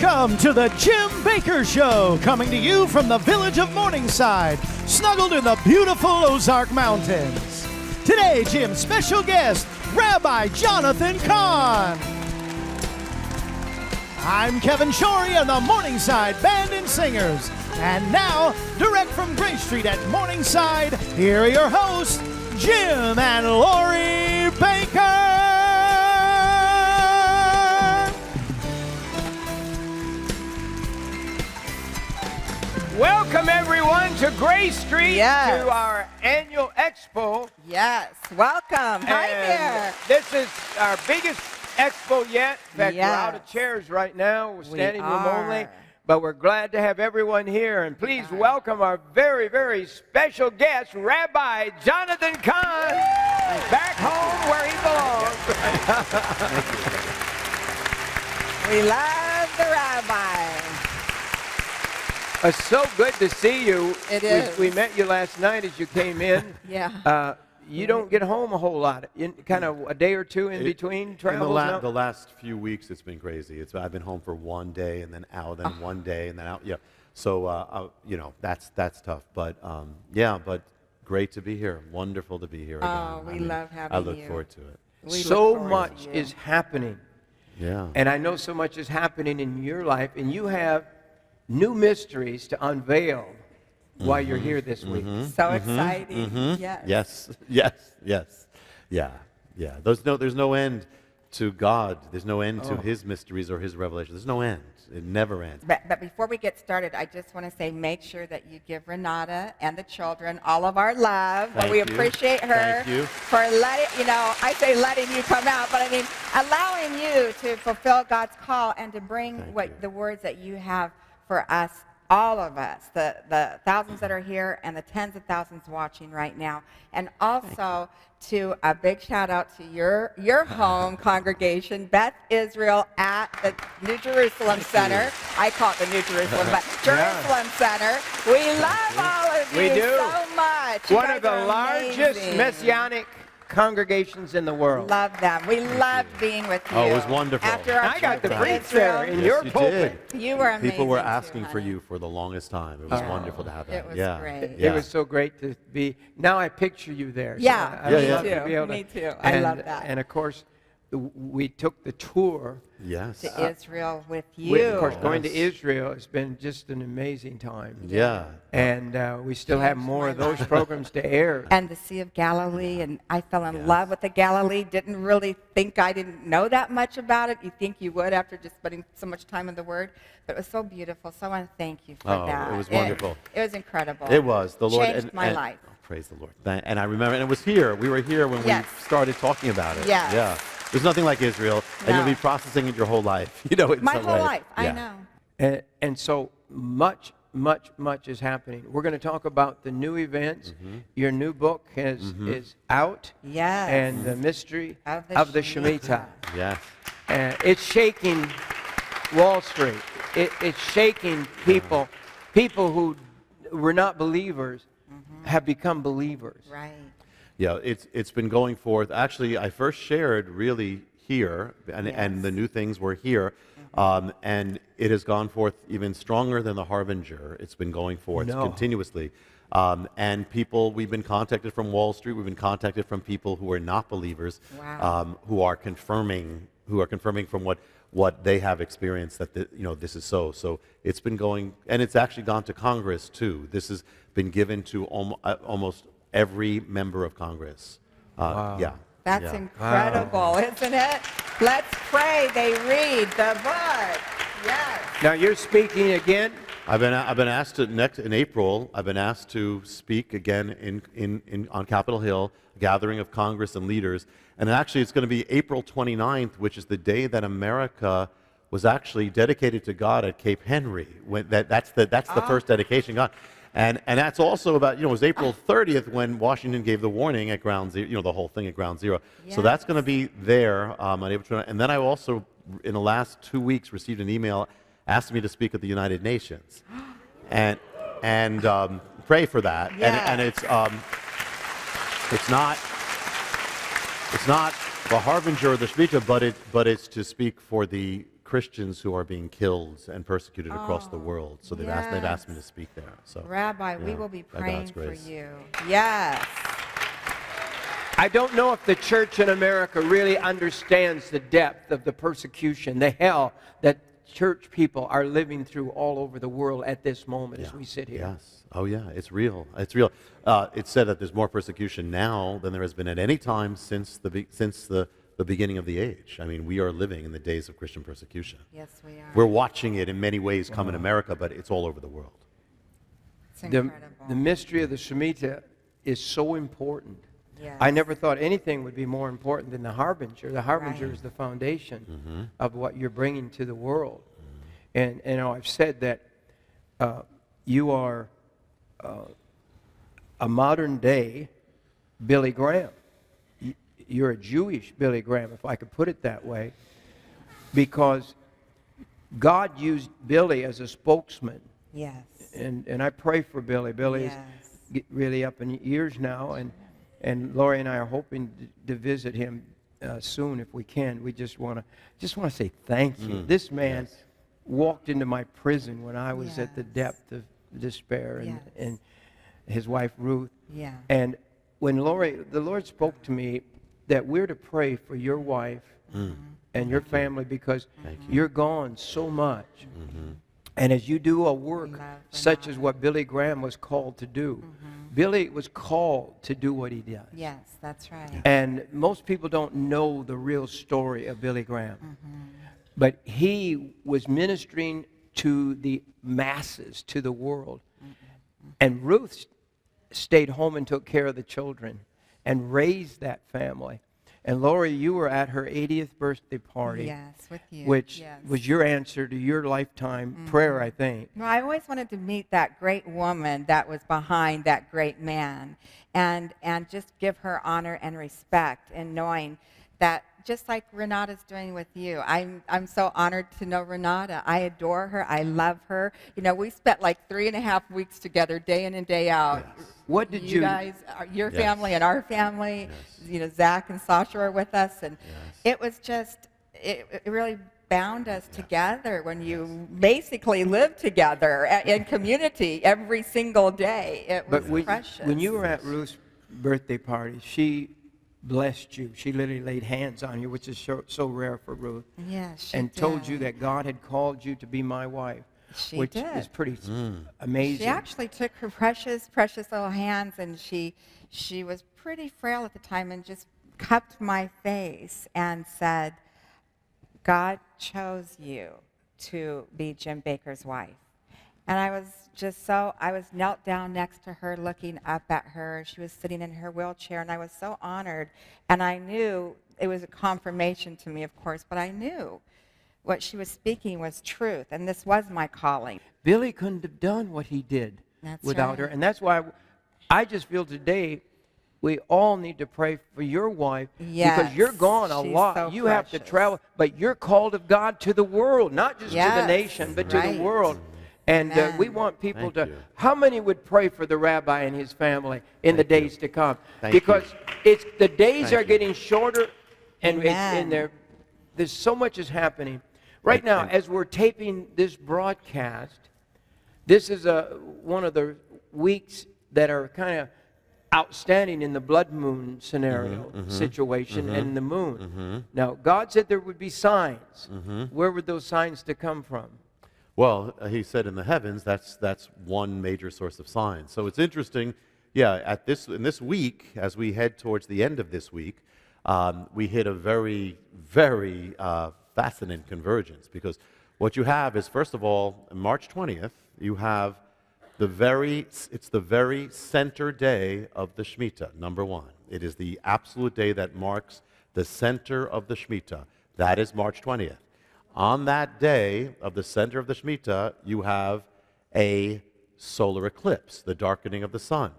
Welcome to the Jim Bakker Show, coming to you from the village of Morningside, snuggled in the beautiful Ozark Mountains. Today, Jim's special guest, Rabbi Jonathan Cahn. I'm Kevin Shorey and the Morningside Band and Singers. And now, direct from Grace Street at Morningside, here are your hosts, Jim and Lori Bakker. Welcome, everyone, to Grace Street, Yes. to our annual Expo. Yes, welcome. Hi there. This is our biggest Expo yet. In fact, we're out of Yes. chairs right now. We're standing room are. only. But we're glad to have everyone here. And please welcome our very, very special guest, Rabbi Jonathan Cahn, back home where he belongs. We love the rabbi. It's so good to see you. It is. We met you last night as you came in. Yeah. You don't get home a whole lot. Kind of a day or two in between travels. The last few weeks, it's been crazy. I've been home for one day and then out, then one day and then out. Yeah. So that's tough. But but great to be here. Wonderful to be here again. Oh, we love having I look you. forward to it. We look So forward much to you. is happening. Yeah. And I know so much is happening in your life, and you have new mysteries to unveil while you're here this week. So exciting. Yes. Yes. Yeah. There's no end to God. There's no end to His mysteries or His revelation. There's no end. It never ends. But before we get started, I just want to say make sure that you give Renata and the children all of our love. Thank we you. appreciate her Thank you. for letting you come out, but I mean allowing you to fulfill God's call and to bring the words that you have for us, all of us, the thousands that are here and the tens of thousands watching right now. And also to a big shout out to your home congregation, Beth Israel at the New Jerusalem Center. I call it the New Jerusalem, but Jerusalem Center. We love all of you We do. so much. You One guys of the are largest amazing. messianic congregations in the world. Love them. We love being with you. Oh, it was wonderful. After our I got trip to to preach there Israel, in Yes, your you pulpit. did. you were amazing. People were too, asking for honey. you for the longest time. It was wonderful to have that. It was yeah. great. Yeah. It was so great to be. Now I picture you there. So Yeah, I me love too. to be able to- Me too. I love that. And of course, we took the tour. Yes. To Israel with you. Of course, going to Yes. Israel has been just an amazing time. Yeah. And we still have more of those programs to air. And the Sea of Galilee, and I fell in Yes. love with the Galilee. Didn't really think I didn't know that much about it. You think you would after just spending so much time in the Word. But it was so beautiful. So I want to thank you for Oh, that. it was wonderful. It was incredible. It was. The Lord changed my life. Oh, praise the Lord. And I remember, and it was here. We were here when Yes. we started talking about it. Yes. Yeah. There's nothing like Israel, and No. you'll be processing it your whole life. In My some whole ways. life. I Yeah. know. And so much is happening. We're going to talk about the new events. Your new book is out. Yes. And the mystery Of of the the Shemitah. Yes. It's shaking Wall Street. It's shaking people. People who were not believers have become believers. Right. Yeah, it's been going forth. Actually, I first shared really here, and the new things were here, and it has gone forth even stronger than the Harbinger. It's been going forth continuously. And we've been contacted from Wall Street. We've been contacted from people who are not believers, Wow. who are confirming from what they have experienced that this is so. So it's been going, and it's actually gone to Congress too. This has been given to almost every member of Congress. Yeah. That's incredible, isn't it? Let's pray. They read the book. Yes. Now you're speaking again. I've been asked to in April. I've been asked to speak again on Capitol Hill, a gathering of Congress and leaders. And actually, it's going to be April 29th, which is the day that America was actually dedicated to God at Cape Henry. That's the first dedication to God. And that's also about, it was April 30th when Washington gave the warning at Ground Zero, the whole thing at Ground Zero. Yes. So that's going to be there on April 29th. And then I also, in the last 2 weeks, received an email asking me to speak at the United Nations. And pray for that. Yes. And it's not the Harbinger or the Shemitah, but it's to speak for the Christians who are being killed and persecuted across the world. So they've asked me to speak there. So, Rabbi, we yeah, will be by praying God's for grace. you. Yes. I don't know if the church in America really understands the depth of the persecution, the hell that church people are living through all over the world at this moment as we sit here. Yes. Oh, yeah. It's real. It's real. It's said that there's more persecution now than there has been at any time since the beginning of the age. I mean, we are living in the days of Christian persecution. Yes, we are. We're watching it in many ways come in America, but it's all over the world. It's incredible. The mystery of the Shemitah is so important. Yes. I never thought anything would be more important than the harbinger. The harbinger Right. is the foundation of what you're bringing to the world. And you know, I've said that you are a modern day Billy Graham. You're a Jewish Billy Graham, if I could put it that way, because God used Billy as a spokesman. Yes. And I pray for Billy. Billy is really up in years now, and Lori and I are hoping to visit him soon if we can. We just want to say thank you. This man walked into my prison when I was at the depth of despair, and his wife Ruth. Yeah. And when the Lord spoke to me that we're to pray for your wife and your family because you're gone so much. And as you do a work such as what Billy Graham was called to do, Billy was called to do what he does. Yes, that's right. And most people don't know the real story of Billy Graham. But he was ministering to the masses, to the world. And Ruth stayed home and took care of the children and raised that family. And Lori, you were at her 80th birthday party. Yes, with you. Which yes. was your answer to your lifetime prayer, I think. Well, I always wanted to meet that great woman that was behind that great man and just give her honor and respect in knowing that just like Renata's doing with you. I'm so honored to know Renata. I adore her. I love her. You know, we spent like 3.5 weeks together day in and day out. Yes. What did you guys, your family and our family, you know, Zach and Sasha were with us, and it was just, it really bound us together when you basically lived together in community every single day. It was precious. When you were at Ruth's birthday party, she blessed you. She literally laid hands on you, which is so rare for Ruth. Yes, and told you that God had called you to be my wife. Which is pretty amazing. She actually took her precious, precious little hands, and she was pretty frail at the time, and just cupped my face and said, God chose you to be Jim Bakker's wife. And I was knelt down next to her, looking up at her. She was sitting in her wheelchair, and I was so honored. And I knew, it was a confirmation to me, of course, but I knew what she was speaking was truth, and this was my calling. Billy couldn't have done what he did without her. And that's why I just feel today we all need to pray for your wife because you're gone a lot. So you have to travel, but you're called of God to the world, not just to the nation, but to the world. And we want people how many would pray for the rabbi and his family in the days to come? Because the days are getting shorter, and there's so much is happening. Right now, as we're taping this broadcast, this is one of the weeks that are kind of outstanding in the blood moon scenario situation and the moon. Now, God said there would be signs. Where would those signs to come from? Well, he said in the heavens, that's one major source of signs. So it's interesting, in this week, as we head towards the end of this week, we hit a very, very fascinating convergence, because what you have is, first of all, March 20th, you have it's the very center day of the Shemitah, number one. It is the absolute day that marks the center of the Shemitah. That is March 20th. On that day of the center of the Shemitah, you have a solar eclipse, the darkening of the sun.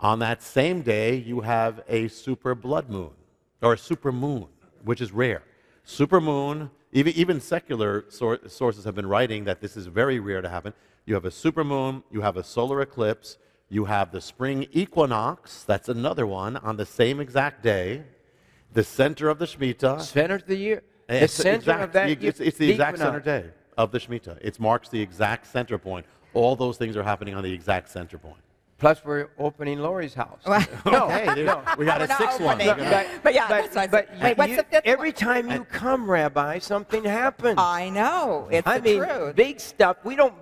On that same day, you have a super blood moon, or a super moon, which is rare. Supermoon, even secular sources have been writing that this is very rare to happen. You have a supermoon, you have a solar eclipse, you have the spring equinox, that's another one, on the same exact day, the center of the Shemitah. Center of the year. The center of that, it's the exact center day of the Shemitah. It marks the exact center point. All those things are happening on the exact center point. Plus, we're opening Lori's house. No, we got a sixth one. But yeah, that's what I said. Wait, what's the fifth every one? time you come, Rabbi, something happens. I know. It's the truth. Big stuff. We don't.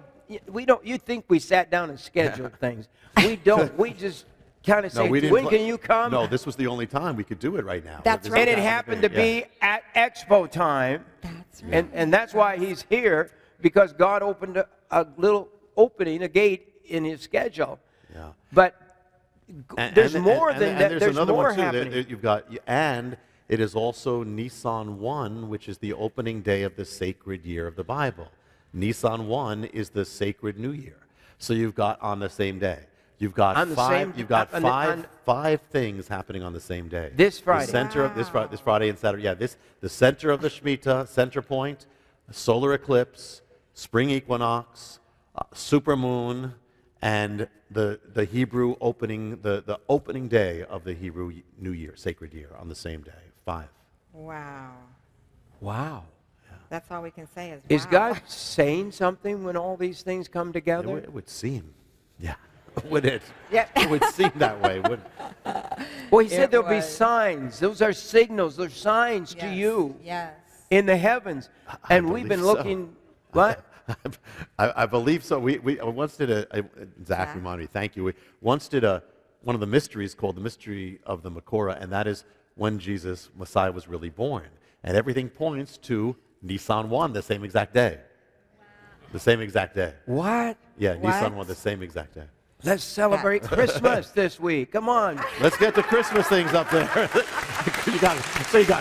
You think we sat down and scheduled things? We don't. We just kind of say, when can you come? No, this was the only time we could do it right now. That's right. And it happened to be at Expo time. That's right. And that's why he's here, because God opened a little opening, a gate in his schedule. Yeah. But there's more than that. There's another more one too. happening. You've got, and it is also Nisan 1, which is the opening day of the sacred year of the Bible. Nisan 1 is the sacred New Year. So you've got on the same day. You've got five things happening on the same day. This Friday. The center of this Friday and Saturday. Yeah, the center of the Shemitah, center point, solar eclipse, spring equinox, supermoon, and the Hebrew opening, the opening day of the Hebrew New Year, sacred year, on the same day. 5. Wow. Wow. That's all we can say is wow. Is God saying something when all these things come together? It would seem. Yeah. Would it? Yeah. It would seem that way, wouldn't it? Well, he said there'll be signs. Those are signals. They're signs to you in the heavens. And we've been looking. What? I believe so. We once did Zach reminded me, thank you. We once did one of the mysteries called the Mystery of the Makorah, and that is when Jesus, Messiah, was really born. And everything points to Nisan 1, the same exact day. The same exact day. What? Yeah, Nisan 1, the same exact day. Let's celebrate Christmas this week. Come on. Let's get the Christmas things up there. you got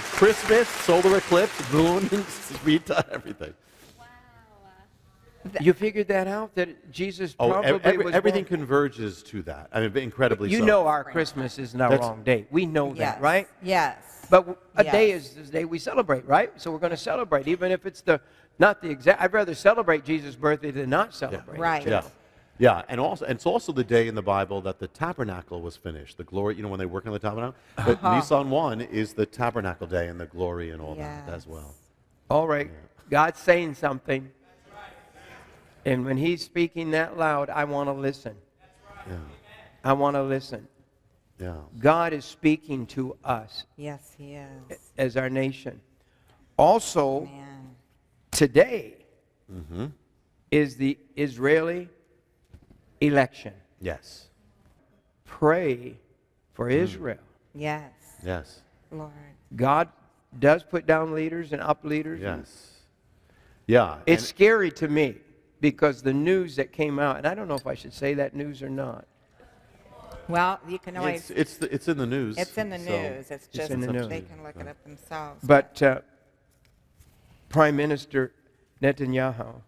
Christmas, solar eclipse, moon, Shemitah, everything. You figured that out? That Jesus probably was everything born? converges to that. I mean, incredibly so. You know our Christmas is not wrong date. We know that, right? Yes. But a day is the day we celebrate, right? So we're going to celebrate, even if it's not the exact. I'd rather celebrate Jesus' birthday than not celebrate. Right. Yeah. Yeah, and it's also the day in the Bible that the tabernacle was finished. The glory, when they work on the tabernacle. But Nisan 1 is the tabernacle day and the glory and all that as well. All right. God's saying something. And when he's speaking that loud, I want to listen. Yeah. I want to listen. Yeah. God is speaking to us. Yes, he is. As our nation. Also, today is the Israeli election. Yes. Pray for Israel. Yes. Yes. Lord. God does put down leaders and up leaders. Yes. Yeah. It's scary to me because the news that came out, and I don't know if I should say that news or not. Well, you can always. It's in the news. It's in the news. It's just in the news. they can look it up themselves. But Prime Minister Netanyahu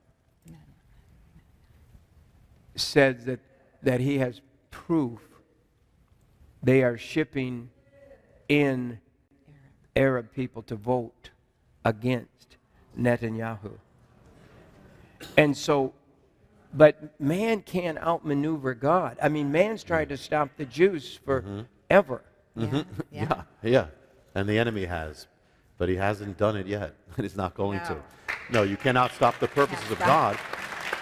said that he has proof they are shipping in Arab people to vote against Netanyahu. And so, but man can't outmaneuver God. I mean, man's tried to stop the Jews forever. Yeah. And the enemy has, but he hasn't done it yet. And he's not going to. No, you cannot stop the purposes of God.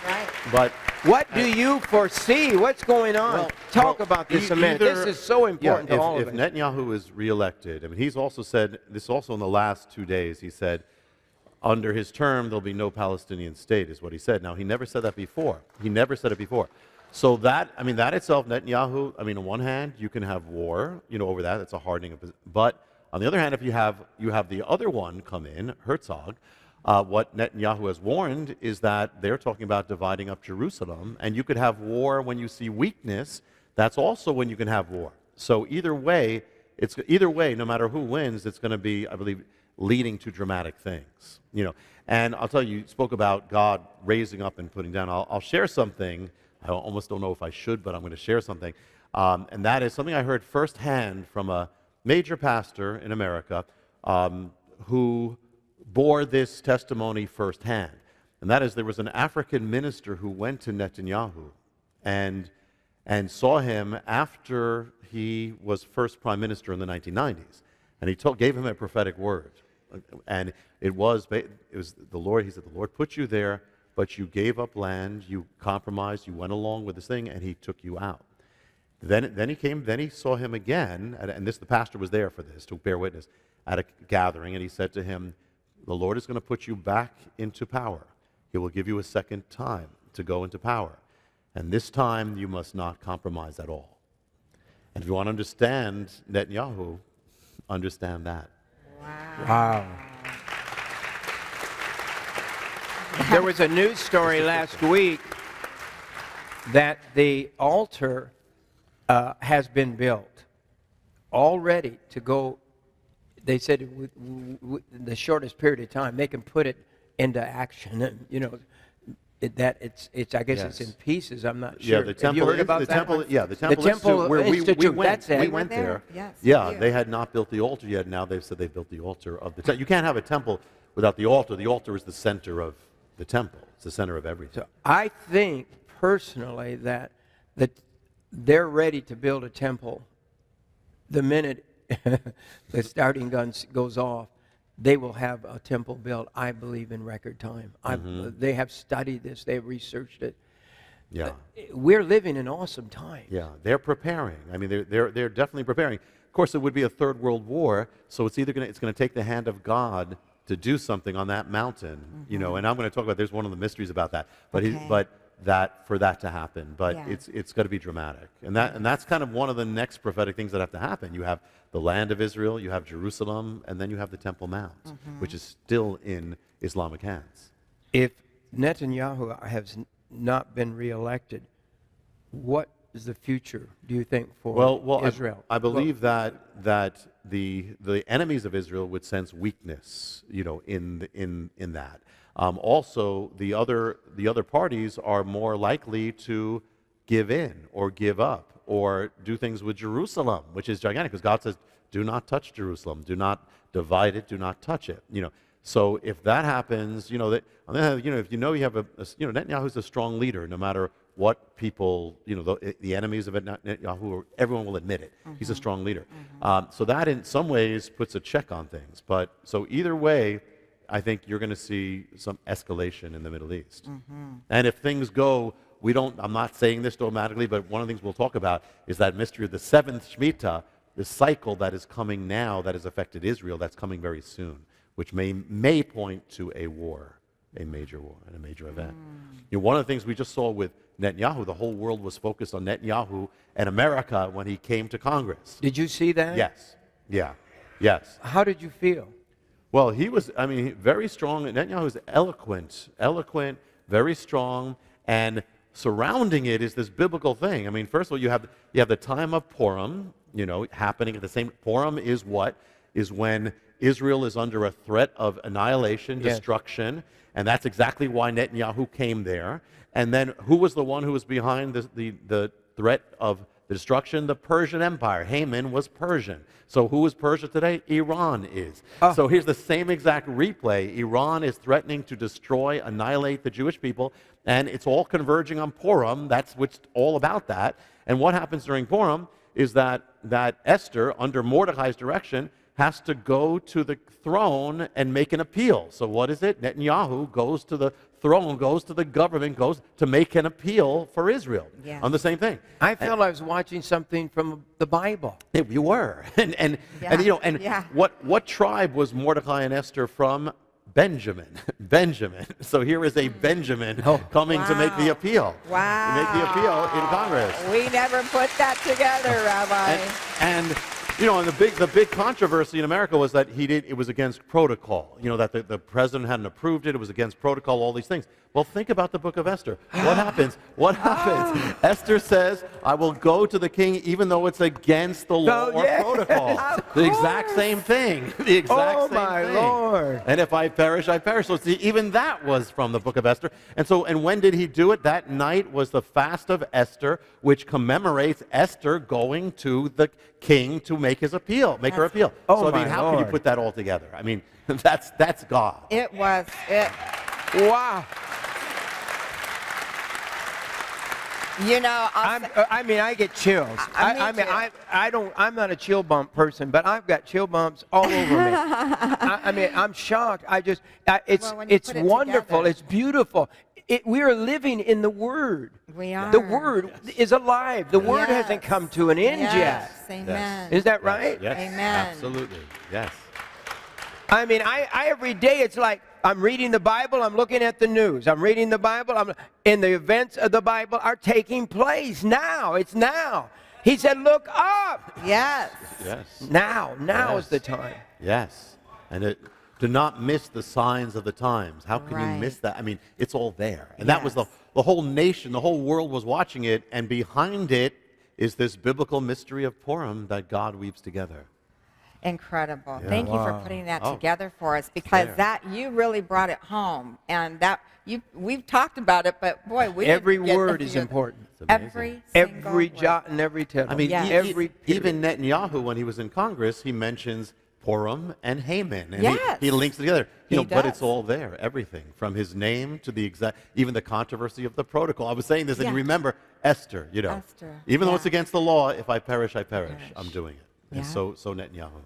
Right. But what do you foresee? What's going on? Talk about this a minute. This is so important to all of us. If Netanyahu is reelected, I mean, he's also said, this also in the last 2 days, he said, under his term, there'll be no Palestinian state, is what he said. Now, he never said that before. He never said it before. So that itself, Netanyahu, on one hand, you can have war, over that. That's a hardening of, but on the other hand, if you have the other one come in, Herzog, what Netanyahu has warned is that they're talking about dividing up Jerusalem, and you could have war when you see weakness. That's also when you can have war. So either way, no matter who wins, it's going to be, I believe, leading to dramatic things. And I'll tell you, you spoke about God raising up and putting down. I'll share something. I almost don't know if I should, but I'm going to share something. And that is something I heard firsthand from a major pastor in America who bore this testimony firsthand. And that is, there was an African minister who went to Netanyahu and saw him after he was first prime minister in the 1990s. And he gave him a prophetic word. And it was the Lord. He said, the Lord put you there, but you gave up land, you compromised, you went along with this thing, and he took you out. Then he saw him again, and the pastor was there for this, to bear witness, at a gathering, and he said to him, the Lord is going to put you back into power. He will give you a second time to go into power. And this time you must not compromise at all. And if you want to understand Netanyahu, understand that. Wow. There was a news story last week that the altar has been built already to go. They said in the shortest period of time they can put it into action. And, it's I guess Yes. it's in pieces. I'm not sure. Yeah, the temple. Have you heard about the that temple. one? Yeah, the temple. The Temple Institute, where Institute, we went. that's it. We You went there. Yes, Yeah, you. they had not built the altar yet. Now they've said they built the altar of the temple. You can't have a temple without the altar. The altar is the center of the temple. It's the center of everything. So I think personally that they're ready to build a temple. The minute the starting gun goes off, they will have a temple built, I believe, in record time. They have studied this. They've researched it. Yeah. We're living in awesome times. Yeah, they're preparing. I mean, they're definitely preparing. Of course, it would be a third world war, so it's going to take the hand of God to do something on that mountain, and I'm going to talk about. There's one of the mysteries about that, but for that to happen, but Yeah. it's going to be dramatic, and that's kind of one of the next prophetic things that have to happen. You have the land of Israel, you have Jerusalem, and then you have the Temple Mount, which is still in Islamic hands. If Netanyahu has not been reelected, what is the future, do you think, for Israel? I believe that the enemies of Israel would sense weakness, in that. Also, the other parties are more likely to give in or give up or do things with Jerusalem, which is gigantic, because God says, "Do not touch Jerusalem. Do not divide it. Do not touch it." So if that happens, that if you have Netanyahu's a strong leader, no matter what people, the enemies of Netanyahu, everyone will admit it. He's a strong leader. So that in some ways puts a check on things. But so either way, I think you're going to see some escalation in the Middle East. And if things go, I'm not saying this dramatically, but one of the things we'll talk about is that mystery of the seventh Shemitah, the cycle that is coming now that has affected Israel, that's coming very soon, which may point to a war, a major war, and a major event. One of the things we just saw with Netanyahu, the whole world was focused on Netanyahu and America when he came to Congress. Did you see that? Yes. Yeah. Yes. How did you feel? Well, he was, very strong. Netanyahu is eloquent, very strong, and surrounding it is this biblical thing. First of all, you have the time of Purim, happening at the same. Purim is what? Is when Israel is under a threat of annihilation, destruction, and that's exactly why Netanyahu came there. And then who was the one who was behind the threat of the destruction? The Persian Empire. Haman was Persian. So who is Persia today? Iran is. So here's the same exact replay. Iran is threatening to destroy, annihilate the Jewish people, and it's all converging on Purim. That's what's all about that. And what happens during Purim is that Esther, under Mordecai's direction, has to go to the throne and make an appeal. So what is it? Netanyahu goes to the throne, goes to the government, goes to make an appeal for Israel on the same thing. I felt I was watching something from the Bible. You were. What tribe was Mordecai and Esther from? Benjamin. So here is a Benjamin coming to make the appeal. Wow. To make the appeal in Congress. We never put that together, Rabbi. And the big controversy in America was that it was against protocol. That the president hadn't approved it. It was against protocol, all these things. Well, think about the book of Esther. What happens? Esther says, "I will go to the king even though it's against the law or protocol." The exact same thing. The exact same thing. Oh, my Lord. And if I perish, I perish. So see, even that was from the book of Esther. And when did he do it? That night was the fast of Esther, which commemorates Esther going to the king to make her appeal. Oh, How can you put that all together? That's God. It was. Wow. You know, I mean, I get chills. I'm not a chill bump person, but I've got chill bumps all over me. I mean, I'm shocked. It's wonderful. Together. It's beautiful. We are living in the Word. We are. The Word is alive. The Word hasn't come to an end yet. Amen. Is that right? Yes. Amen. Absolutely. Yes. I mean, I every day it's like I'm reading the Bible, I'm looking at the news. I'm reading the Bible, and the events of the Bible are taking place now. It's now. He said, look up. Yes. Yes. Now Yes. is the time. Yes. And to not miss the signs of the times. How can you miss that? I mean, it's all there. And that was the whole nation, the whole world was watching it, and behind it is this biblical mystery of Purim that God weaves together. Incredible. Yeah. Thank you for putting that together for us, because you really brought it home, and we've talked about it, but boy, every word is important. Every jot and every tittle. I mean, every even Netanyahu, when he was in Congress, he mentions Purim and Haman, and Yes. he links together. He But does. it's all there, everything from his name to even the controversy of the protocol. I was saying this, and you remember Esther. Esther, even though it's against the law, if I perish, I perish. Perish. I'm doing it. Yeah. And so Netanyahu.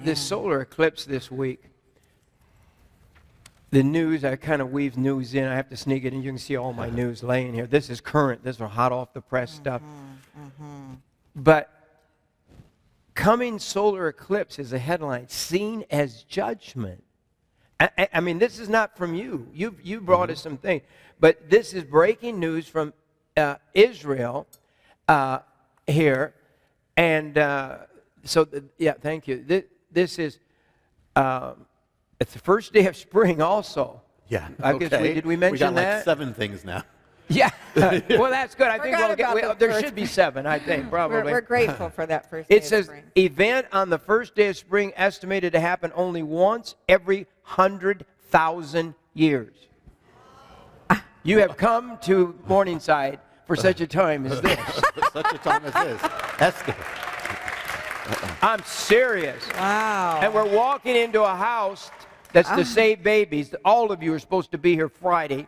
This solar eclipse this week, the news, I kind of weave news in. I have to sneak it in. You can see all my news laying here. This is current. This is hot off the press stuff. But coming solar eclipse is a headline, seen as judgment. I mean, this is not from you. You brought us some things. But this is breaking news from Israel here. And thank you. This is, it's the first day of spring also. Yeah. I guess did we mention we got that? like 7 things now. Yeah. Well, that's good. I think Forgot about the there first should be 7, I think, probably. We're grateful for that first day It says, of spring. event on the first day of spring estimated to happen only once every 100,000 years. You have come to Morningside for such a time as this. Such a time as this. Esther. I'm serious. Wow. And we're walking into a house that's to save babies. All of you are supposed to be here Friday,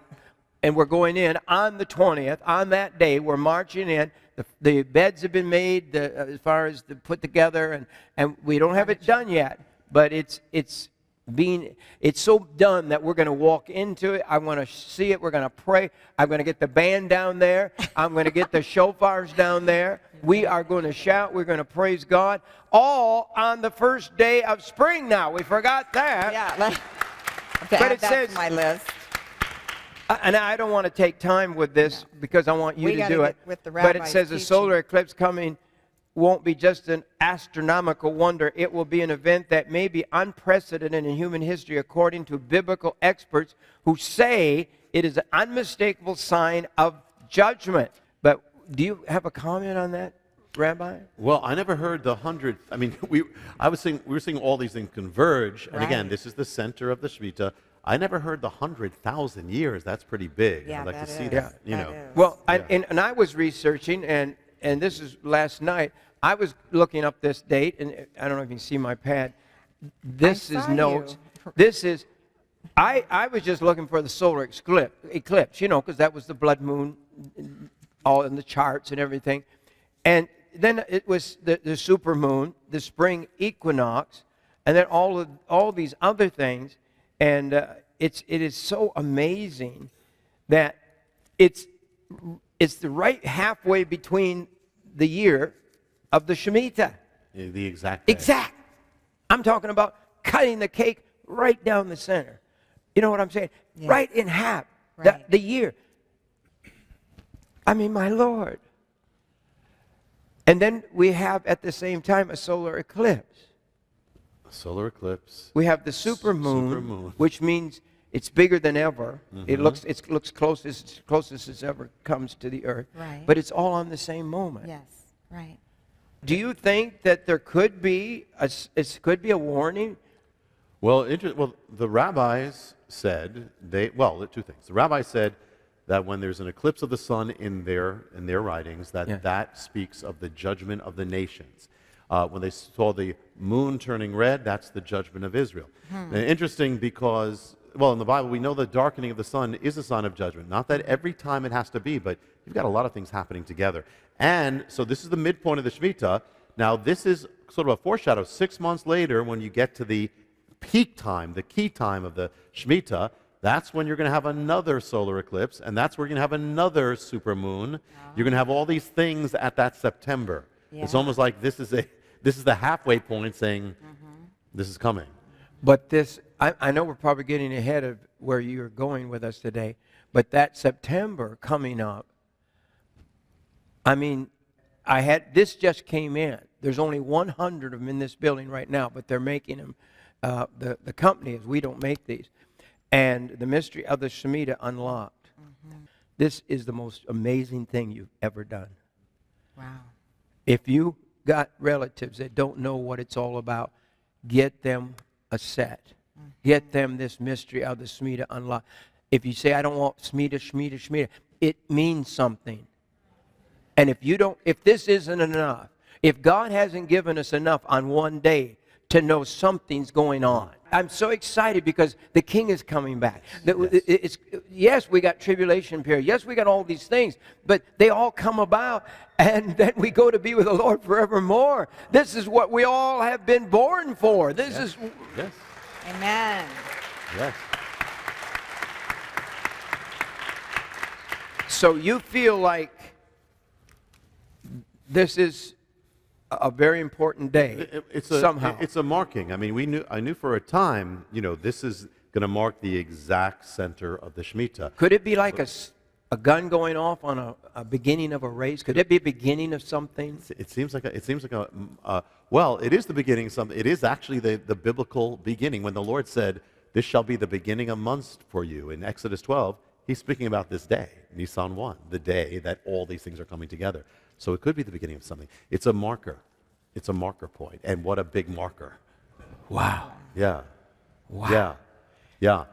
and we're going in on the 20th. On that day, we're marching in. The beds have been made as far as put together, and we don't have it done yet. But it's so done that we're going to walk into it. I want to see it. We're going to pray. I'm going to get the band down there. I'm going to get the shofars down there. We are going to shout. We're going to praise God. All on the first day of spring now. We forgot that. Yeah. But it says, to my list. and I don't want to take time with this because I want you We to gotta do get it. with the But it rabbi's says a teaching. solar eclipse coming won't be just an astronomical wonder. It will be an event that may be unprecedented in human history, according to biblical experts who say it is an unmistakable sign of judgment. But do you have a comment on that, Rabbi? Well, I never heard the 100th. I mean, we were seeing all these things converge, and again, Right. this is the center of the Shemitah. I never heard the 100,000 years. That's pretty big. Yeah, I'd like to that see is. that. That is. Well, Yeah. and I was researching, and this is last night. I was looking up this date, and I don't know if you can see my pad. This I is saw notes. you. This is, I was just looking for the solar eclipse, because that was the blood moon, all in the charts and everything. And then it was the super moon, the spring equinox, and then all these other things. And it is so amazing that it's the right halfway between the year of the Shemitah. The exact day. Exact. I'm talking about cutting the cake right down the center. You know what I'm saying? Yeah. Right in half. Right. The year. I mean, my Lord. And then we have at the same time a solar eclipse. Solar eclipse. We have the supermoon, Supermoon. which means it's bigger than ever. It looks closest as ever comes to the earth. Right. But it's all on the same moment. Yes. Right. Do you think that there could be a warning? Well, the rabbis said two things. The rabbis said that when there's an eclipse of the sun in their writings, that speaks of the judgment of the nations. When they saw the moon turning red, that's the judgment of Israel. Now, interesting because, in the Bible we know the darkening of the sun is a sign of judgment. Not that every time it has to be, but you've got a lot of things happening together. And so this is the midpoint of the Shemitah. Now, this is sort of a foreshadow. 6 months later, when you get to the peak time, the key time of the Shemitah, that's when you're going to have another solar eclipse, and that's where you're going to have another supermoon. You're going to have all these things at that September. Yeah. It's almost like this is the halfway point saying, this is coming. But this, I know we're probably getting ahead of where you're going with us today, but that September coming up, I mean, this just came in. There's only 100 of them in this building right now, but they're making them. The company is, we don't make these. And the mystery of the Shemitah unlocked. This is the most amazing thing you've ever done. Wow. If you got relatives that don't know what it's all about, get them a set. Get them this mystery of the Shemitah unlocked. If you say, I don't want Shemitah, it means something. And if this isn't enough, if God hasn't given us enough on one day to know something's going on. I'm so excited because the King is coming back. Yes, we got tribulation period. Yes, we got all these things, but they all come about, and then we go to be with the Lord forevermore. This is what we all have been born for. This is... Yes. Amen. Yes. So you feel like this is a very important day. Somehow. It's a marking. I mean, I knew for a time, this is going to mark the exact center of the Shemitah. Could it be like a gun going off on a beginning of a race? Could it be a beginning of something? It seems like well, it is the beginning of something. It is actually the biblical beginning. When the Lord said, this shall be the beginning of months for you in Exodus 12, he's speaking about this day, Nisan 1, the day that all these things are coming together. So it could be the beginning of something. It's a marker. It's a marker point. And what a big marker. Wow. Yeah. Wow. Yeah. Yeah.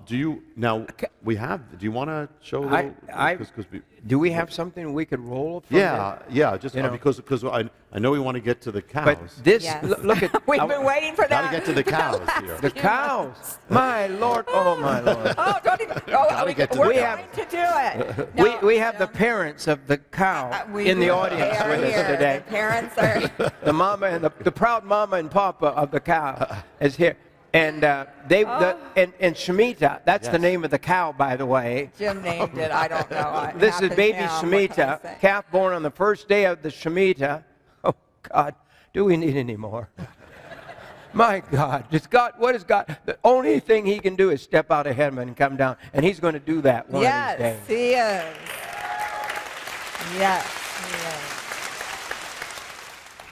Do you want to show a little? Do we have something we could roll from Yeah, just because I know we want to get to the cows. But this, Yes. look at... We've been waiting for that. Got to get to the cows here. The cows. My Lord, oh my Lord. Oh, don't even... Gotta get to we're the going cows. to do it. No, We have the parents of the cow in the audience they are with here. us today. The parents are... The mama and the proud mama and papa of the cow is here. And and Shemitah, that's the name of the cow, by the way. Jim named it. I don't know. This is baby Shemitah, calf born on the first day of the Shemitah. Oh, God, do we need any more? My God, what is God? The only thing he can do is step out of heaven and come down, and he's going to do that one of these days. Yes, he is. Yes, he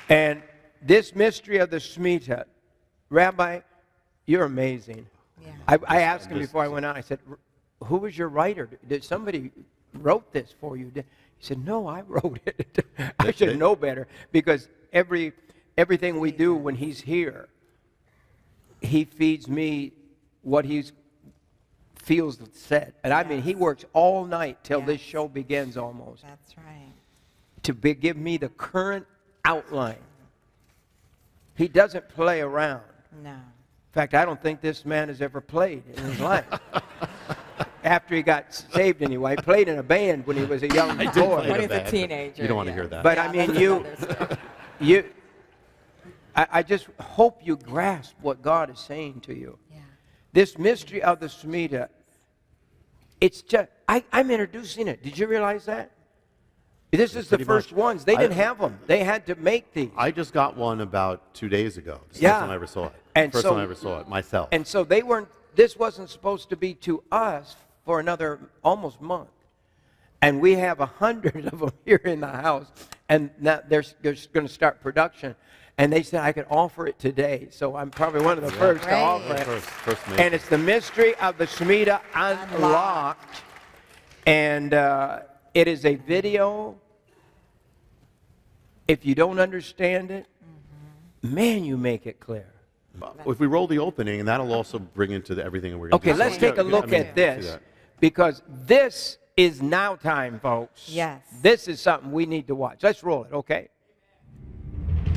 is. And this mystery of the Shemitah, Rabbi, you're amazing. Yeah. I asked him before I went out, I said, who was your writer? Did somebody wrote this for you? He said, no, I wrote it. I should know better because everything we do when he's here, he feeds me what he feels said. And I mean, he works all night till this show begins almost. That's right. To give me the current outline. He doesn't play around. No. In fact, I don't think this man has ever played in his life. After he got saved anyway. He played in a band when he was a young boy. When he's a teenager. You don't want to hear that. But I mean, I just hope you grasp what God is saying to you. Yeah. This mystery of the Shemitah, it's just, I'm introducing it. Did you realize that? This is the first ones. They didn't have them. They had to make these. I just got one about 2 days ago. It's the first time I ever saw it. First time I ever saw it myself. And so this wasn't supposed to be to us for another almost month. And we have 100 of them here in the house. And now they're going to start production. And they said I could offer it today. So I'm probably one of the first to offer it. First and it's the mystery of the Shemitah unlocked. And it is a video. If you don't understand it, man, you make it clear. If we roll the opening, and that'll also bring into everything that we're going to do. Okay, let's take a look at this. Because this is now time, folks. Yes. This is something we need to watch. Let's roll it, okay?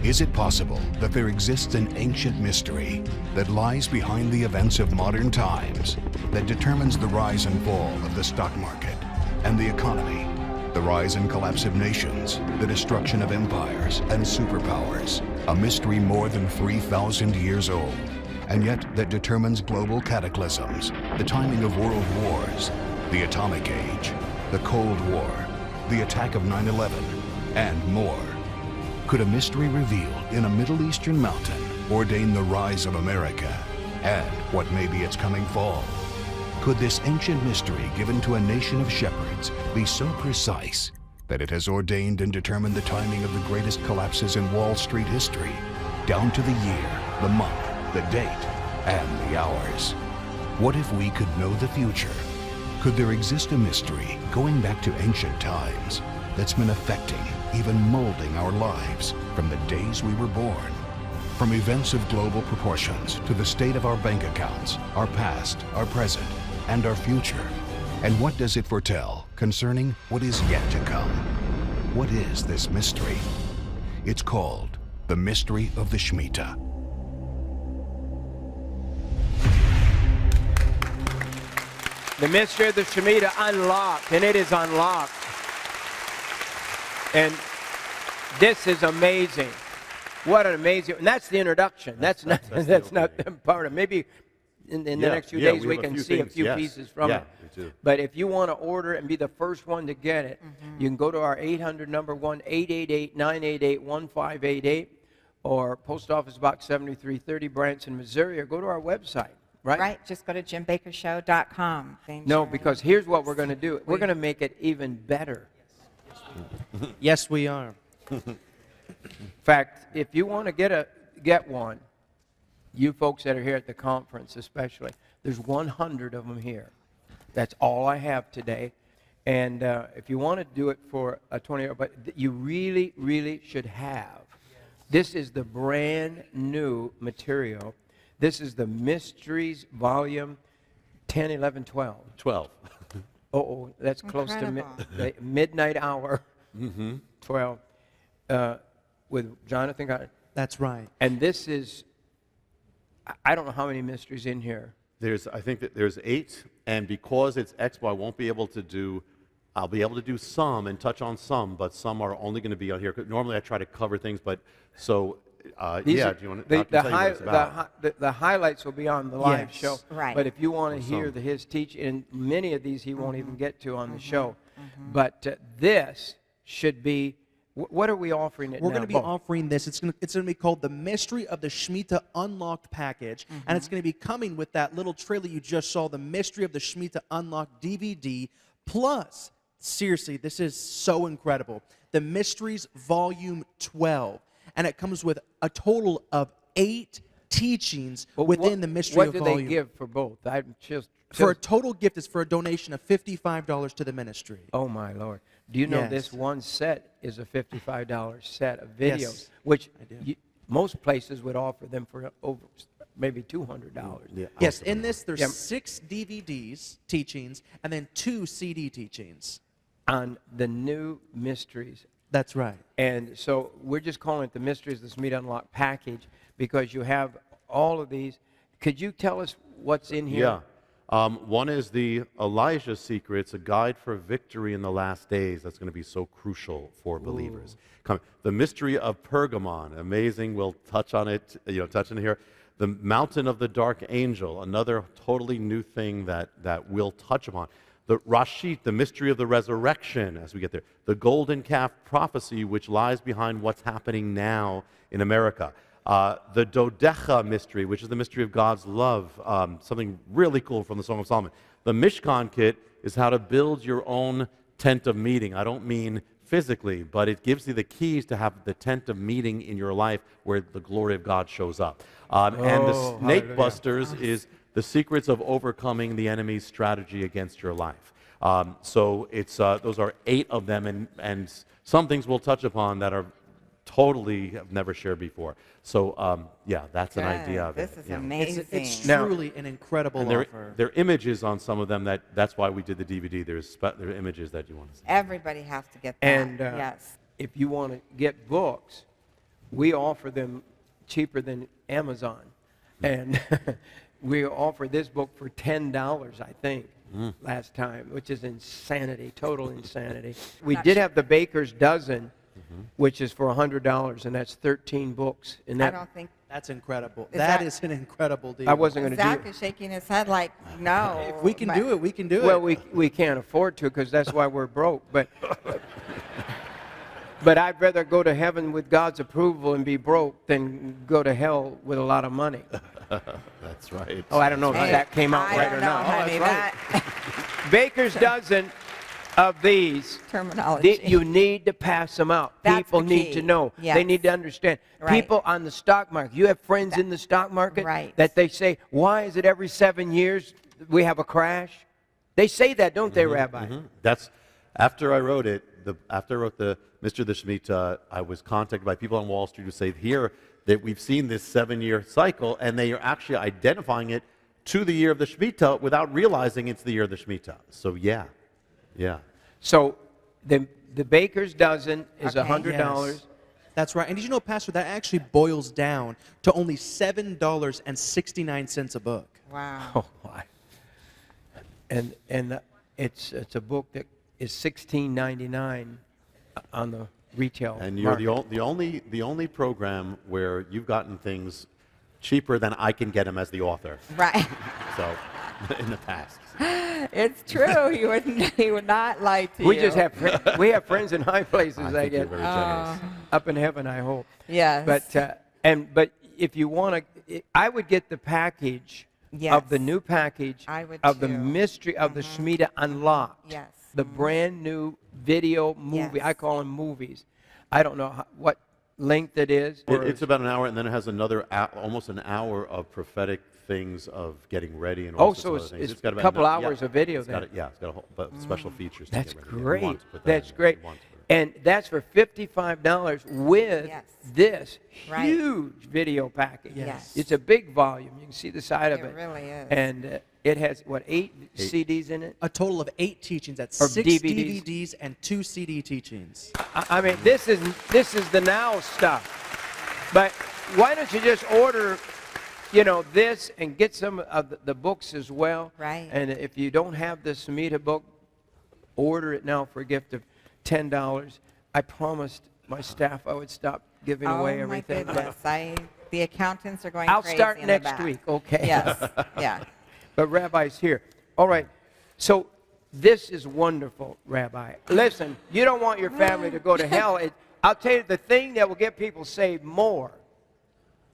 Is it possible that there exists an ancient mystery that lies behind the events of modern times that determines the rise and fall of the stock market and the economy, The rise and collapse of nations, the destruction of empires and superpowers, a mystery more than 3,000 years old, and yet that determines global cataclysms, the timing of world wars, the atomic age, the Cold War, the attack of 9/11, and more. Could a mystery revealed in a Middle Eastern mountain ordain the rise of America and what may be its coming fall? Could this ancient mystery given to a nation of shepherds be so precise that it has ordained and determined the timing of the greatest collapses in Wall Street history, down to the year, the month, the date, and the hours? What if we could know the future? Could there exist a mystery going back to ancient times that's been affecting, even molding our lives from the days we were born? From events of global proportions to the state of our bank accounts, our past, our present, and our future. And what does it foretell concerning what is yet to come? What is this mystery? It's called the mystery of the Shemitah. The mystery of the Shemitah unlocked, and it is unlocked. And this is amazing. What an amazing, and that's the introduction. That's not the part of, maybe in the next few days we can see a few pieces from it. But if you want to order and be the first one to get it, you can go to our 800 number 1-888-988-1588 or Post Office Box 7330, Branson, Missouri, or go to our website. Right? Right. Just go to jimbakkershow.com. No, because here's what we're going to do. We're going to make it even better. Yes, we are. In fact, if you want to get one, you folks that are here at the conference especially, there's 100 of them here. That's all I have today. And if you want to do it for a 20-hour, but you really, really should have. This is the brand new material. This is the Mysteries Volume 10, 11, 12. 12. Oh, that's close to midnight hour. 12. With Jonathan. That's right. And this is, I don't know how many mysteries in here. I think that there's 8, and because it's Expo, I won't be able to do, I'll be able to do some and touch on some, but some are only going to be on here. Normally I try to cover things, but so, do you want to tell you what it's about? The highlights will be on the live show. Right. But if you want to hear his teaching, and many of these he won't even get to on the show. But this should be, what are we offering it now? We're going to be offering this. It's going to be called the Mystery of the Shemitah Unlocked Package, and it's going to be coming with that little trailer you just saw, the Mystery of the Shemitah Unlocked DVD, plus, seriously, this is so incredible, the Mysteries Volume 12, and it comes with a total of 8 teachings within the Mystery of Volume. What do they give for both? I'm just for a total gift, it's for a donation of $55 to the ministry. Oh, my Lord. Do you know this one set is a $55 set of videos, which most places would offer them for over maybe $200. Yes, in this there's 6 DVDs, teachings, and then 2 CD teachings. On the new mysteries. That's right. And so we're just calling it the Mysteries of the Shemitah Unlocked Package because you have all of these. Could you tell us what's in here? Yeah. One is the Elijah Secrets, a guide for victory in the last days. That's going to be so crucial for believers. The Mystery of Pergamon, amazing. We'll touch on it, touch on it here. The Mountain of the Dark Angel, another totally new thing that we'll touch upon. The Rashit, the Mystery of the Resurrection, as we get there. The Golden Calf Prophecy, which lies behind what's happening now in America. The Dodecha mystery, which is the mystery of God's love, something really cool from the Song of Solomon. The Mishkan kit is how to build your own tent of meeting. I don't mean physically, but it gives you the keys to have the tent of meeting in your life where the glory of God shows up. And the Snake Busters is the secrets of overcoming the enemy's strategy against your life. So it's those are 8 of them, and some things we'll touch upon that are totally have never shared before. So, that's an idea of it. This is amazing. It's truly an incredible offer. There are images on some of them that's why we did the DVD. There are images that you want to see. Everybody has to get that. And yes. if you want to get books, we offer them cheaper than Amazon. And we offer this book for $10, I think. last time, which is insanity, total insanity. We did have the Baker's Dozen, which is for $100, and that's 13 books. And I that, don't think That's incredible. That- That is an incredible deal. I wasn't going to Zach do is shaking his head like, no. If we can but- do it, we can do Well, it. we can't afford to because that's why we're broke. But I'd rather go to heaven with God's approval and be broke than go to hell with a lot of money. That's right. Oh, I don't know if Hey, that came out I right don't or know, not. honey, that Baker's Dozen of these. terminology. You need to pass them out. That's People the need key. to know. Yes. They need to understand. Right. People on the stock market. You have friends in the stock market Right. that they say, why is it every 7 years we have a crash? They say that, don't they, Rabbi? That's after I wrote it. After I wrote the Mr. the Shemitah, I was contacted by people on Wall Street who say here that we've seen this 7-year cycle, and they are actually identifying it to the year of the Shemitah without realizing it's the year of the Shemitah. So yeah. So the Baker's Dozen is Okay. $100. Yes. That's right. And did you know, Pastor, that actually boils down to only $7.69 a book. Wow. Oh my! And it's a book that is $16.99 on the retail. And you're market. the only program where you've gotten things cheaper than I can get them as the author. Right. So in the past. It's true. He would not lie to you. We just have we have friends in high places. I I think you're get very generous. up in heaven. I hope. Yes. But if you want to, I would get the package Yes. of the new package I would of the too. mystery of the Shemitah Unlocked. Yes. The brand new video movie. Yes. I call them movies. I don't know what length it is. It's about an hour, and then it has another almost an hour of prophetic things of getting ready and all Oh, sorts so of it's- other things. it's got a about couple yeah, hours of video it's got then. it's got a whole special features. That's to get ready. We great. want to put that That's in there. great. We want to put it. And that's for $55 with Yes. this Right. huge video package. Yes. It's a big volume. You can see the side of It it. really is. And it has, what, eight CDs in it? A total of 8 teachings. That's Or 6 DVDs. DVDs and 2 CD teachings. I mean, this is the now stuff. But why don't you just order, this and get some of the books as well. Right. And if you don't have the Shemitah book, order it now for a gift of $10. I promised my staff I would stop giving away everything. Oh, my goodness. The accountants are going I'll crazy start in the next back. week, okay? Yes. Yeah. But Rabbi's here. All right. So this is wonderful, Rabbi. Listen, you don't want your family to go to hell. I'll tell you, the thing that will get people saved more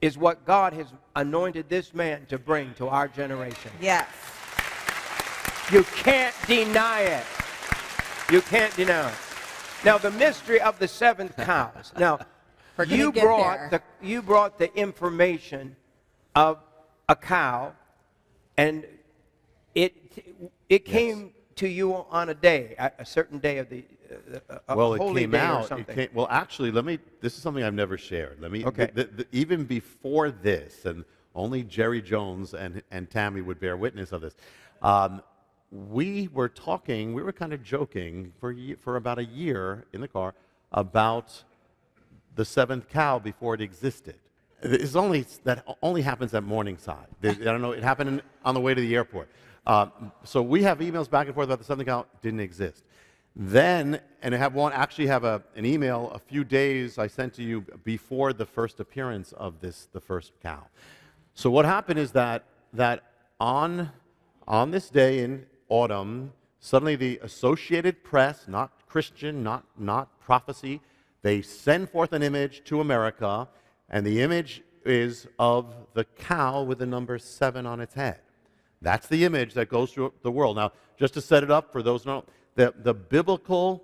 is what God has anointed this man to bring to our generation. Yes. You can't deny it. You can't deny it. Now, the mystery of the 7 cows. Now, We're gonna you get brought there. you brought the information of a cow, and it came to you on a day, a certain day of the a Well, it holy came day or out. something. Well, actually, this is something I've never shared. Okay. Even before this, and only Jerry Jones and Tammy would bear witness of this. We were talking. We were kind of joking for about a year in the car about the 7th cow before it existed. That only happens at Morningside. I don't know. It happened on the way to the airport. So we have emails back and forth about the 7th cow. Didn't exist. Then, and I have an email a few days I sent to you before the first appearance of the first cow. So what happened is that on this day in autumn, suddenly the Associated Press, not Christian, not prophecy, they send forth an image to America, and the image is of the cow with the number 7 on its head. That's the image that goes through the world. Now, just to set it up for those who don't know, the biblical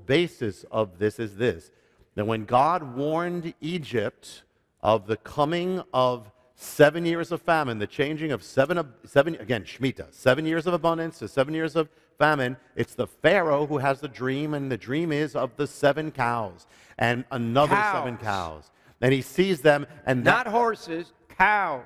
basis of this is this: that when God warned Egypt of the coming of 7 years of famine, the changing of seven again, Shemitah, 7 years of abundance to 7 years of famine, it's the Pharaoh who has the dream, and the dream is of the 7 cows and another 7 cows. And he sees them, and Not horses, cows.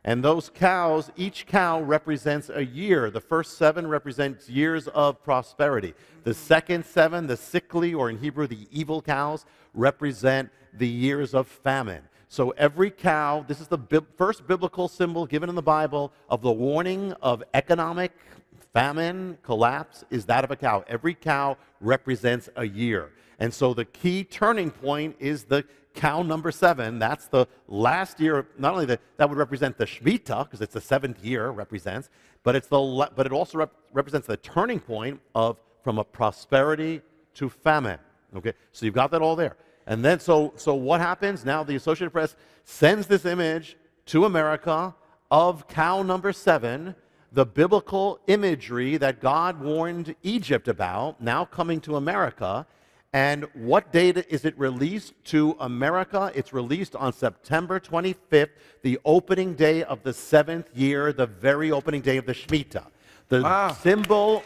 and those cows, each cow represents a year. The first 7 represents years of prosperity. The second 7, the sickly, or in Hebrew, the evil cows, represent the years of famine. So every cow, this is the first biblical symbol given in the Bible of the warning of economic famine, collapse, is that of a cow. Every cow represents a year. And so the key turning point is the cow number 7. That's the last year. Not only that would represent the Shemitah, because it's the 7th year represents, but it also represents the turning point from a prosperity to famine. Okay, so you've got that all there. And then so what happens now? The Associated Press sends this image to America of cow number 7, the biblical imagery that God warned Egypt about, now coming to America. And what date is it released to America? It's released on September 25th, the opening day of the 7th year, the very opening day of the Shemitah. The symbol,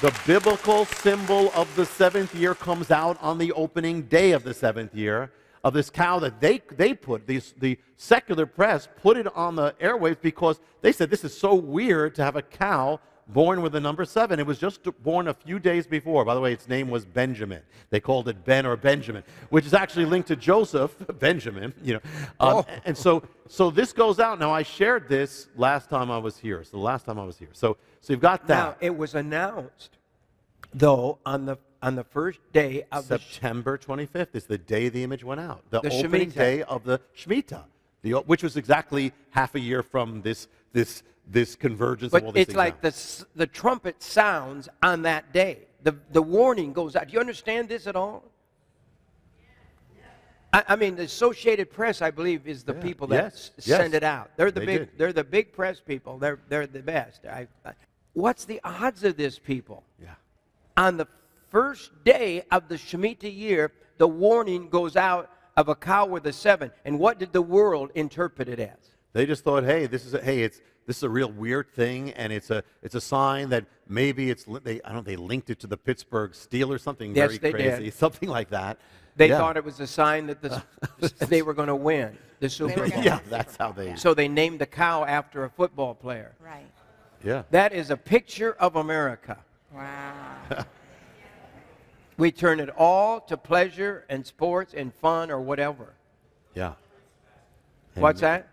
the biblical symbol of the 7th year comes out on the opening day of the 7th year of this cow that they put, the secular press put it on the airwaves because they said this is so weird to have a cow born with the number 7. It was just born a few days before. By the way, its name was Benjamin. They called it Ben or Benjamin, which is actually linked to Joseph, Benjamin, And so this goes out. Now, I shared this last time I was here. So you've got that. Now, it was announced, though, on the first day of September 25th is the day the image went out. The opening Shemitah. day of the Shemitah, which was exactly half a year from this convergence of all But these it's things. like the trumpet sounds on that day. The warning goes out. Do you understand this at all? I mean, the Associated Press, I believe, is the people that send it out. They're the big press people. They're the best. What's the odds of this, people? Yeah. On the first day of the Shemitah year, the warning goes out of a cow with a 7. And what did the world interpret it as? They just thought, hey, this is a real weird thing, and it's a sign that maybe they linked it to the Pittsburgh Steelers, something Yes, very they crazy, did. something like that. They thought it was a sign that they were going to win the Super Bowl. Yeah, that's how they. So they named the cow after a football player. Right. Yeah. That is a picture of America. Wow. We turn it all to pleasure and sports and fun or whatever. Yeah. What's that?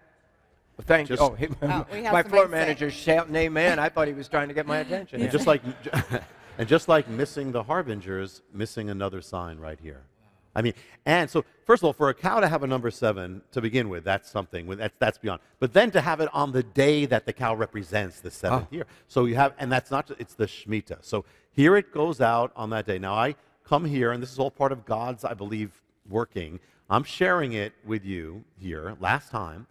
Well, thank you. Just- we have My somebody floor say- manager's shouting amen. I thought he was trying to get my attention. And just like missing the harbingers, missing another sign right here. I mean, and so first of all, for a cow to have a number 7 to begin with, that's something. That's beyond. But then to have it on the day that the cow represents the 7th year. So you have, and that's not. It's the Shemitah. So here it goes out on that day. Now I come here, and this is all part of God's, I believe, working. I'm sharing it with you here last time.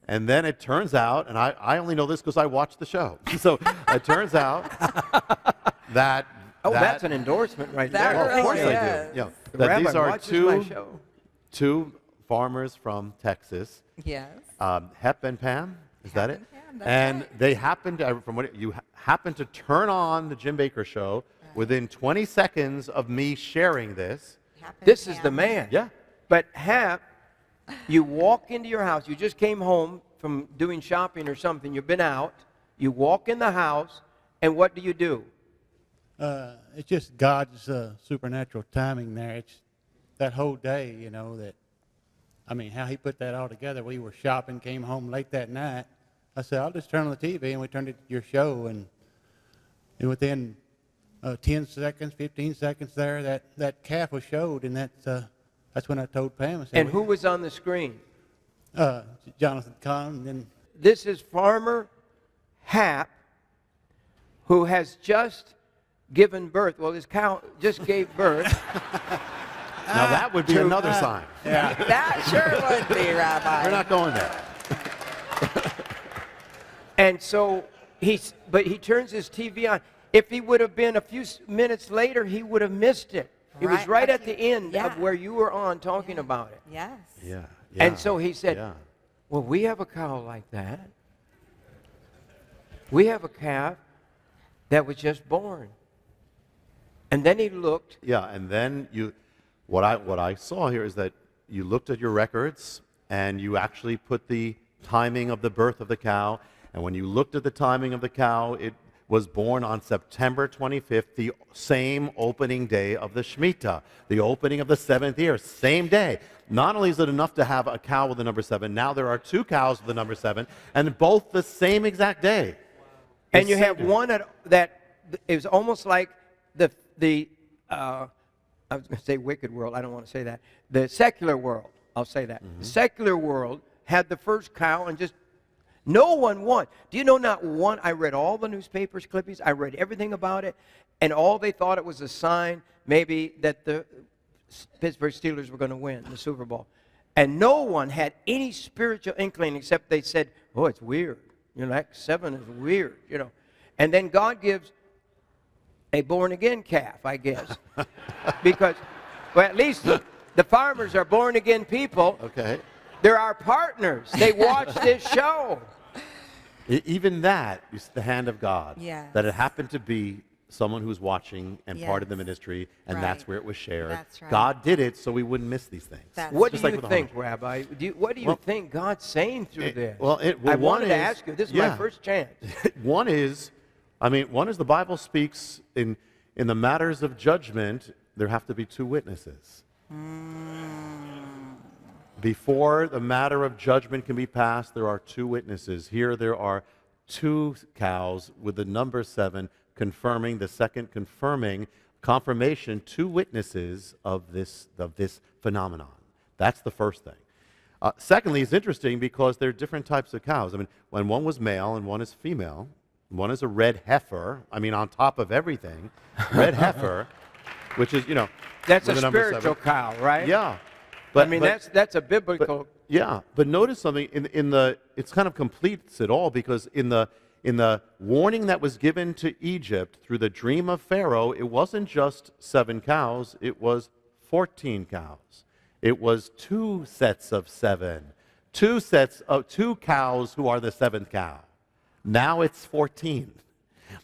And then it turns out, and I only know this because I watched the show. So it turns out that. That's an endorsement right That there. really Of course I is. do. Yeah. The That rabbi these are watches my show. two farmers from Texas, Yes. Hep and Pam. Is that it? Hep and Pam, that's And right. they happened to, you happened to turn on the Jim Bakker show within 20 seconds of me sharing this. This is the man. Yeah. But Hap, you walk into your house. You just came home from doing shopping or something. You've been out. You walk in the house, and what do? It's just God's supernatural timing there. It's that whole day, how he put that all together. We were shopping, came home late that night. I said, I'll just turn on the TV, and we turned it to your show, and within 10 seconds, 15 seconds there, that calf was showed, and that's when I told Pam. I said, And who was on the screen? Jonathan Kahn, and then This is Farmer Hap, who has just given birth. Well, his cow just gave birth. Now that would be another sign. That sure would be, Rabbi. We're not going there. And so he turns his TV on. If he would have been a few minutes later, he would have missed it. It was right at the end of where you were on talking about it. Yes. Yeah. And so he said, Yeah. well, we have a cow like that. We have a calf that was just born. And then he looked. Yeah, and then what I saw here is that you looked at your records and you actually put the timing of the birth of the cow. And when you looked at the timing of the cow, was born on September 25th, the same opening day of the Shemitah, the opening of the 7th year, same day. Not only is it enough to have a cow with the number 7, now there are 2 cows with the number 7, and both the same exact day. And you have one that is almost like the I was going to say wicked world. I don't want to say that. The secular world. I'll say that. The secular world had the first cow and just no one won. Do you know not one? I read all the newspapers clippings. I read everything about it. And all they thought it was a sign maybe that the Pittsburgh Steelers were going to win the Super Bowl. And no one had any spiritual inkling except they said, oh, it's weird. That 7 is weird, And then God gives a born-again calf, I guess. Because, well, at least the farmers are born-again people. Okay. They're our partners. They watch this show. Even that is the hand of God. Yes. That it happened to be someone who's watching and part of the Yes. ministry, and Right. that's where it was shared. That's right. God did it so we wouldn't miss these things. That's What Just do like you with think, 100. Rabbi? What do you think God's saying through this? I one wanted to is- ask you. This is yeah. my first chance. One is the Bible speaks in the matters of judgment, there have to be 2 witnesses. Before the matter of judgment can be passed, there are 2 witnesses. Here there are 2 cows with the number 7 confirming, the second confirmation, 2 witnesses of this phenomenon. That's the first thing. Secondly, it's interesting because there are different types of cows. When one was male and one is female, one is a red heifer, on top of everything, red heifer, which is, That's a with the number spiritual 7. cow, right? Yeah. That's a biblical. But notice something it's kind of completes it all, because in the warning that was given to Egypt through the dream of Pharaoh, it wasn't just 7 cows, it was 14 cows. It was 2 sets of 7, 2 sets of 2 cows who are the 7th cow. Now it's 14.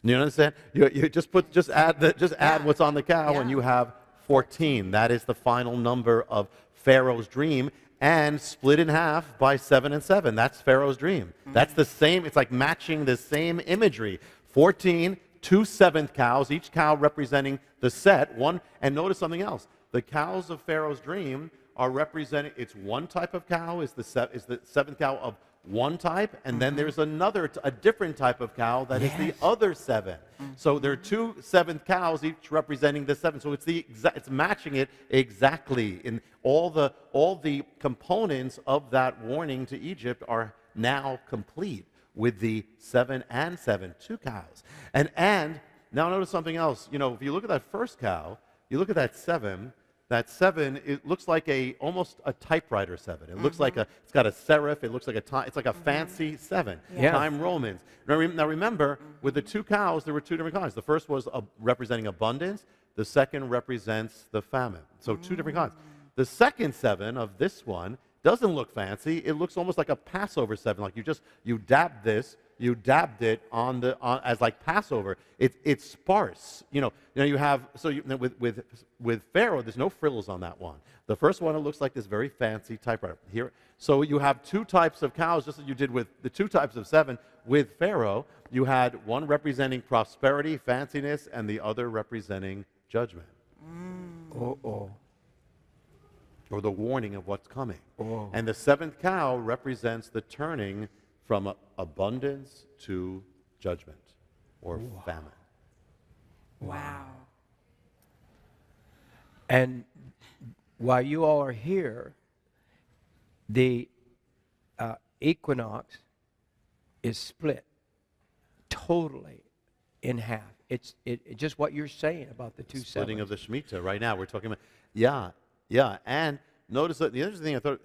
You understand? You just add what's on the cow, and you have 14. That is the final number of Pharaoh's dream, and split in half by 7 and 7. That's Pharaoh's dream. That's the same. It's like matching the same imagery. 14, 2 7th cows, each cow representing the set. One, and notice something else. The cows of Pharaoh's dream are representing. It's one type of cow is the 7th cow of one type, and then there's a different type of cow that is the other 7. So there are 2 7th cows, each representing the 7. So it's matching it exactly. In all the components of that warning to Egypt are now complete with the 7 and 7, 2 cows. And now notice something else. If you look at that first cow, you look at that 7. That 7, it looks like almost a typewriter 7. It looks like it's got a serif. It looks like it's like a fancy 7. Yeah. Time Romans. Now remember, with the 2 cows, there were 2 different kinds. The first was representing abundance. The second represents the famine. So 2 different kinds. The second 7 of this one doesn't look fancy. It looks almost like a Passover 7. Like you dabbed it as like Passover. It's sparse. You have with Pharaoh, there's no frills on that one. The first one, it looks like this very fancy typewriter here. So you have 2 types of cows, just as you did with the 2 types of 7 with Pharaoh. You had one representing prosperity, fanciness, and the other representing judgment. Or the warning of what's coming. And the 7th cow represents the turning from abundance to judgment or famine. Wow. And while you all are here, the equinox is split totally in half. It's just what you're saying about the 2 Splitting sevens. of the Shemitah right now. We're talking about, yeah. And notice that the other thing I thought,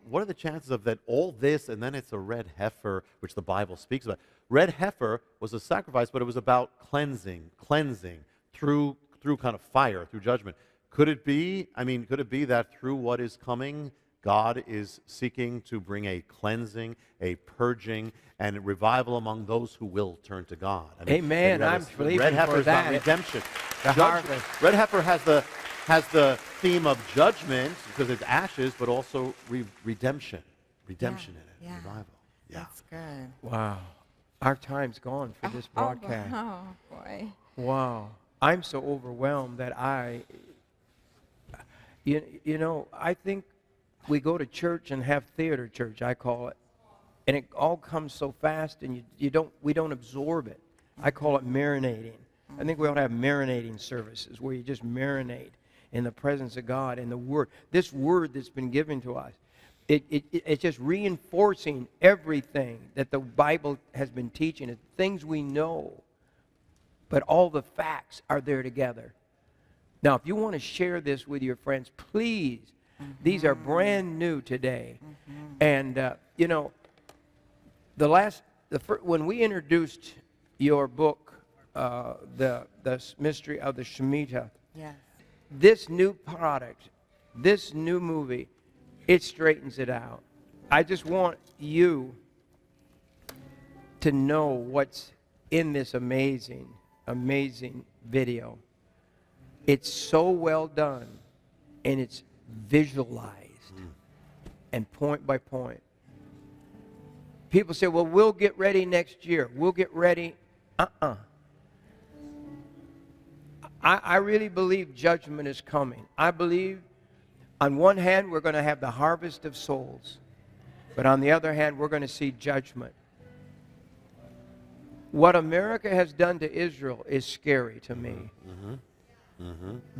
what are the chances of that all this, and then it's a red heifer, which the Bible speaks about. Red heifer was a sacrifice, but it was about cleansing through kind of fire, through judgment. Could it be that through what is coming, God is seeking to bring a cleansing, a purging, and a revival among those who will turn to God? Amen. I'm believing red heifer for is about that. redemption. The harvest. Red heifer has the theme of judgment because it's ashes, but also redemption. Redemption in it. Yeah. Revival. Yeah. That's good. Wow. Our time's gone for this broadcast. Oh, boy. Wow. I'm so overwhelmed that you know, I think we go to church and have theater church, I call it. And it all comes so fast and we don't absorb it. I call it marinating. I think we ought to have marinating services where you just marinate in the presence of God and the Word. This Word that's been given to us, it's just reinforcing everything that the Bible has been teaching. It's things we know, but all the facts are there together. Now, if you want to share this with your friends, please. These are brand new today. And, you know, when we introduced your book, the Mystery of the Shemitah, Yes. this new product, this new movie, it straightens it out. I just want you to know what's in this amazing, amazing video. It's so well done, and it's visualized and point by point. People say, well, we'll get ready next year. We'll get ready. I really believe judgment is coming. I believe on one hand, we're going to have the harvest of souls. But on the other hand, we're going to see judgment. What America has done to Israel is scary to me.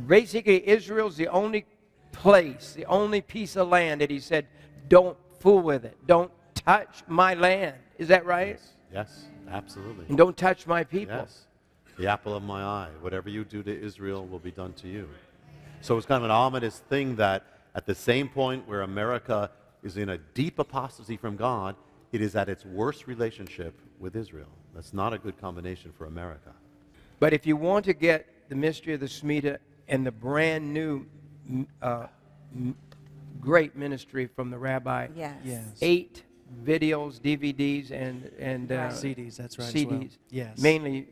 Basically, Israel's the only place, the only piece of land that he said, don't fool with it. Don't touch my land. Is that right? Yes, absolutely. And don't touch my people. Yes. The apple of my eye. Whatever you do to Israel will be done to you. So it's kind of an ominous thing that at the same point where America is in a deep apostasy from God, it is at its worst relationship with Israel. That's not a good combination for America. But if you want to get the Mystery of the Shemitah and the brand new great ministry from the rabbi, Yes. 8 videos, DVDs, and CDs, that's right. CDs. As well. Yes. Mainly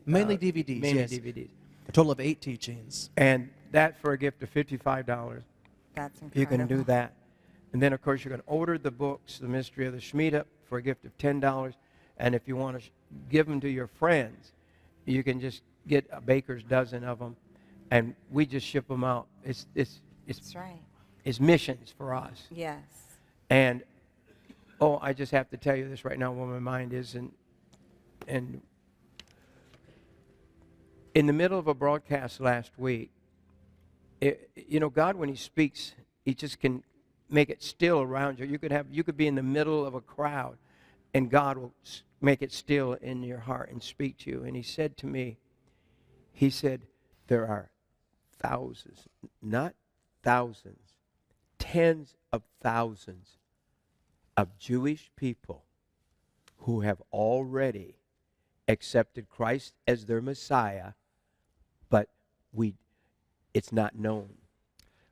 DVDs. Mainly yes. DVDs. A total of 8 teachings. And that for a gift of $55. That's incredible. You can do that. And then, of course, you're going to order the books, The Mystery of the Shemitah, for a gift of $10. And if you want to give them to your friends, you can just get a baker's dozen of them, and we just ship them out. It's That's right. It's missions for us. Yes. And, I just have to tell you this right now where my mind is. And in the middle of a broadcast last week, God, when he speaks, he just can make it still around you. You could be in the middle of a crowd, and God will make it still in your heart and speak to you. And he said to me, he said, there are thousands, not thousands, tens of thousands of Jewish people who have already accepted Christ as their Messiah, but it's not known.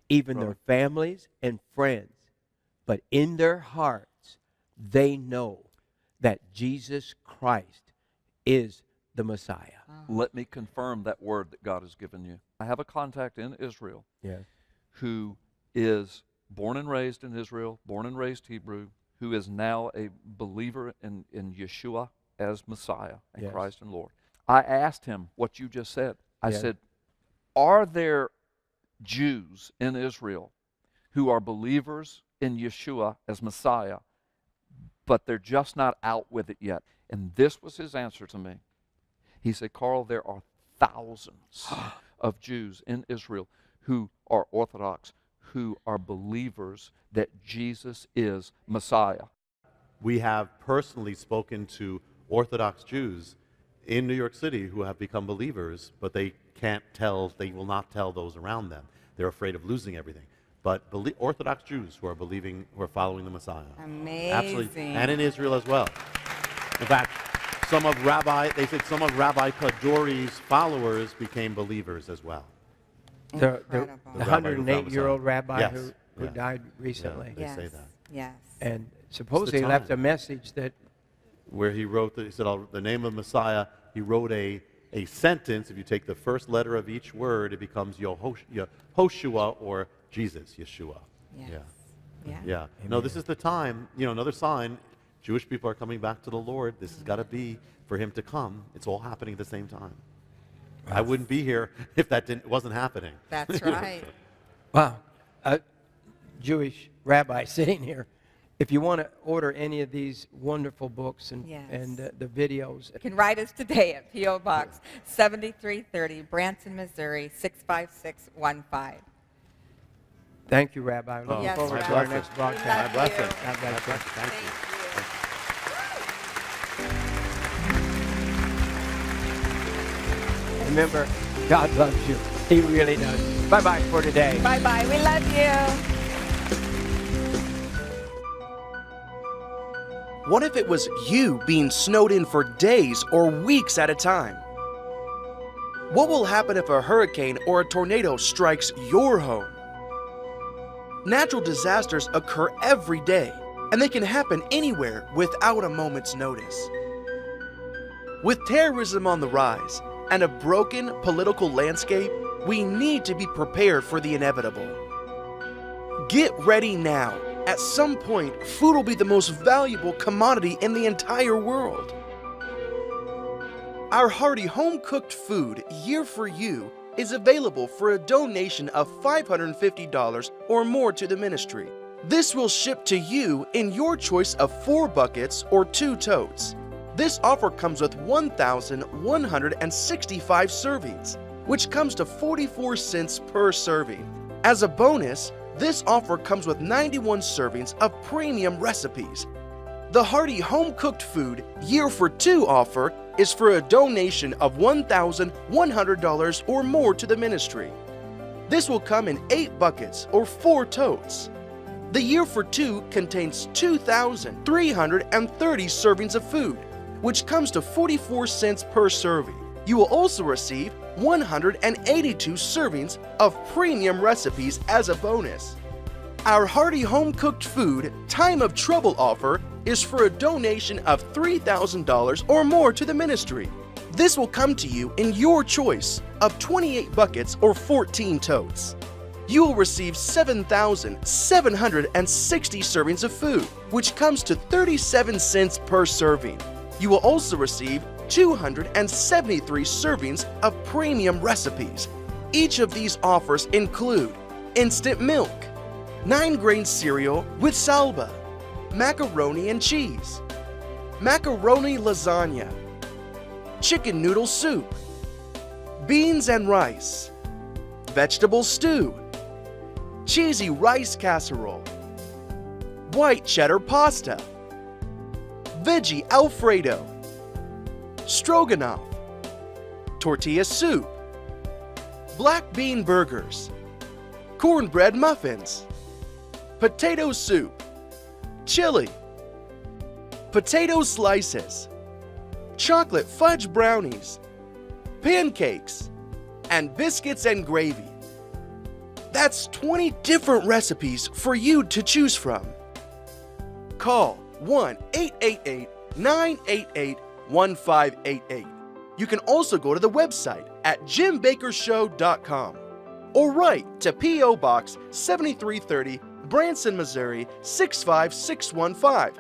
Even their families and friends, but in their hearts, they know that Jesus Christ is the Messiah. Let me confirm that word that God has given you. I have a contact in Israel who is born and raised in Israel, born and raised Hebrew, who is now a believer in Yeshua as Messiah and Christ and Lord. I asked him what you just said. I said, are there Jews in Israel who are believers in Yeshua as Messiah, but they're just not out with it yet? And this was his answer to me. He said, Carl, there are thousands of Jews in Israel who are Orthodox, who are believers that Jesus is Messiah. We have personally spoken to Orthodox Jews in New York City who have become believers, but they will not tell those around them. They're afraid of losing everything. But Orthodox Jews who are following the Messiah. Amazing. Absolutely. And in Israel as well. In fact, some of Rabbi Kadori's followers became believers as well. The Incredible. 108-year-old rabbi Yes. who died recently. They say that. Yes. And supposedly he left a message that Where he said, the name of Messiah, he wrote a sentence. If you take the first letter of each word, it becomes Yehoshua or Jesus, Yeshua. Yes. Yeah. Yeah. Yeah. No, this is the time, another sign, Jewish people are coming back to the Lord. This has got to be for him to come. It's all happening at the same time. I wouldn't be here if that wasn't happening. That's right. Wow. A Jewish rabbi sitting here. If you want to order any of these wonderful books and, the videos. You can write us today at P.O. Box 7330, Branson, Missouri, 65615. Thank you, Rabbi. Looking Yes, forward to Rabbi. our next broadcast. God bless you. God bless you. Thank you. Remember, God loves you. He really does. Bye-bye for today. Bye-bye. We love you. What if it was you being snowed in for days or weeks at a time? What will happen if a hurricane or a tornado strikes your home? Natural disasters occur every day, and they can happen anywhere without a moment's notice. With terrorism on the rise and a broken political landscape, we need to be prepared for the inevitable. Get ready now. At some point, food will be the most valuable commodity in the entire world. Our hearty home-cooked food, Year for You, is available for a donation of $550 or more to the ministry. This will ship to you in your choice of 4 buckets or 2 totes. This offer comes with 1,165 servings, which comes to 44 cents per serving. As a bonus, this offer comes with 91 servings of premium recipes. The hearty home-cooked food Year for 2 offer is for a donation of $1,100 or more to the ministry. This will come in 8 buckets or 4 totes. The Year for 2 contains 2,330 servings of food, which comes to 44 cents per serving. You will also receive 182 servings of premium recipes as a bonus. Our hearty home-cooked food Time of Trouble offer is for a donation of $3,000 or more to the ministry. This will come to you in your choice of 28 buckets or 14 totes. You will receive 7,760 servings of food, which comes to 37 cents per serving. You will also receive 273 servings of premium recipes. Each of these offers include instant milk, 9-grain cereal with salba, macaroni and cheese, macaroni lasagna, chicken noodle soup, beans and rice, vegetable stew, cheesy rice casserole, white cheddar pasta, veggie Alfredo, stroganoff, tortilla soup, black bean burgers, cornbread muffins, potato soup, chili, potato slices, chocolate fudge brownies, pancakes, and biscuits and gravy. That's 20 different recipes for you to choose from. Call 1-888-988-1588. You can also go to the website at jimbakkershow.com or write to P.O. Box 7330, Branson, Missouri 65615.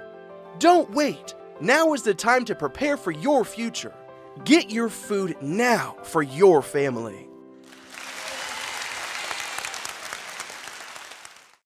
Don't wait. Now is the time to prepare for your future. Get your food now for your family.